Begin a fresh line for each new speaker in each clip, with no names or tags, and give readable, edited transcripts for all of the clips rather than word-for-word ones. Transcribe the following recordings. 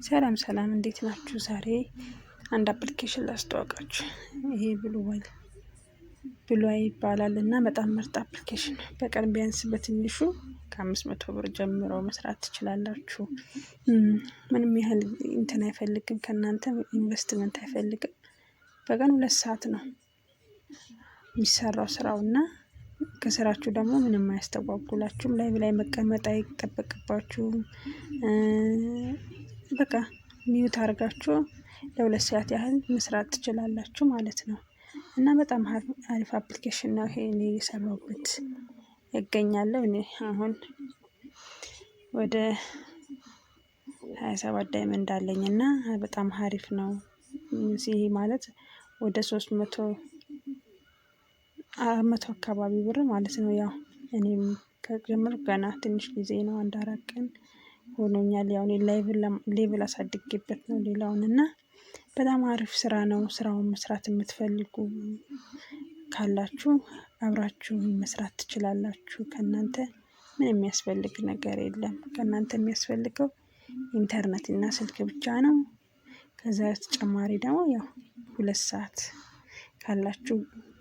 ሰላም ሰላም፣ እንዴት ናችሁ? ዛሬ አንድ አፕሊኬሽን ላስተዋወቃችሁ። ይሄ ብሉዋይ ይባላል እና በጣም ምርጥ አፕሊኬሽን ነው። በቀን ቢያንስ በትንሹ ከ500 ብር ጀምሮ መስራት ትችላላችሁ። ምንም ያህል እንትን አይፈልግም፣ ከእናንተ ኢንቨስትመንት አይፈልግም። በቀን 2 ሰዓት ነው የሚሰራው ስራው እና ከስራችሁ ደግሞ ምንም አያስተጓጉላችሁም። ላይቭ ላይ መቀመጥ አይጠበቅባችሁም። በቃ ሚዩት አድርጋችሁ ለ2 ሰዓት ያህል መስራት ትችላላችሁ ማለት ነው። እና በጣም አሪፍ አፕሊኬሽን ነው። ይሄ እኔ እየሰራሁበት እገኛለሁ። እኔ አሁን ወደ 27 ዳይመንድ አለኝ እና በጣም አሪፍ ነው። ይሄ ማለት ወደ 300 አካባቢ ብር ማለት ነው። ያው እኔም ከጀመርኩ ገና ትንሽ ጊዜ ነው፣ 1-4 ቀን ሆኖኛል። ያው እኔ ሌቭል አሳድጌበት ነው ሌላውን እና በጣም አሪፍ ስራ ነው። ስራውን መስራት የምትፈልጉ ካላችሁ አብራችሁ መስራት ትችላላችሁ። ከእናንተ ምን የሚያስፈልግ ነገር የለም። ከእናንተ የሚያስፈልገው ኢንተርኔት እና ስልክ ብቻ ነው። ከዛ ተጨማሪ ደግሞ ያው 2 ሰዓት ካላችሁ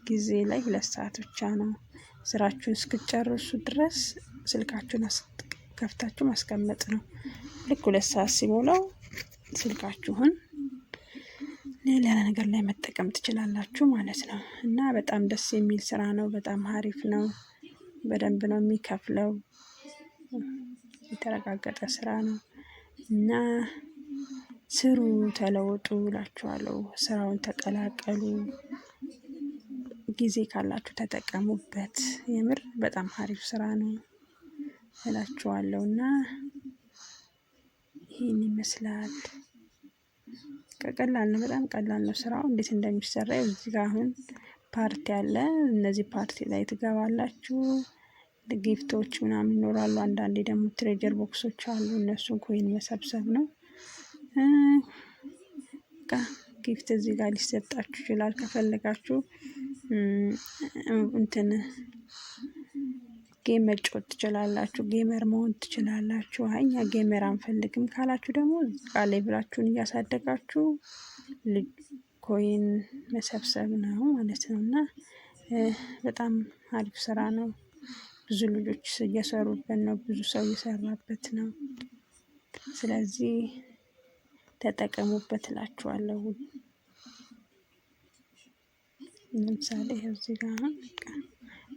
ጊዜ ላይ 2 ሰዓት ብቻ ነው። ስራችሁን እስክትጨርሱ ድረስ ስልካችሁን ከፍታችሁ ማስቀመጥ ነው። ልክ 2 ሰዓት ሲሞላው ስልካችሁን ሌላ ነገር ላይ መጠቀም ትችላላችሁ ማለት ነው። እና በጣም ደስ የሚል ስራ ነው። በጣም አሪፍ ነው። በደንብ ነው የሚከፍለው። የተረጋገጠ ስራ ነው እና ስሩ፣ ተለወጡ እላችኋለሁ። ስራውን ተቀላቀሉ። ጊዜ ካላችሁ ተጠቀሙበት። የምር በጣም አሪፍ ስራ ነው እላችኋለሁ እና ይህን ይመስላል። ቀላል ነው፣ በጣም ቀላል ነው ስራው። እንዴት እንደሚሰራ እዚህ ጋር አሁን ፓርቲ አለ። እነዚህ ፓርቲ ላይ ትገባላችሁ። ጊፍቶች ምናምን ይኖራሉ። አንዳንዴ ደግሞ ትሬጀር ቦክሶች አሉ። እነሱን ኮይን መሰብሰብ ነው። ጊፍት እዚህ ጋር ሊሰጣችሁ ይችላል። ከፈለጋችሁ እንትን ጌም መጫወት ትችላላችሁ። ጌመር መሆን ትችላላችሁ። አይ እኛ ጌመር አንፈልግም ካላችሁ ደግሞ ሌቭላችሁን እያሳደጋችሁ ኮይን መሰብሰብ ነው ማለት ነው እና በጣም አሪፍ ስራ ነው። ብዙ ልጆች እየሰሩበት ነው። ብዙ ሰው እየሰራበት ነው። ስለዚህ ተጠቀሙበት እላችኋለሁ። ለምሳሌ እዚህ ጋር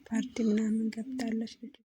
ፓርቲ ምናምን ገብታለች።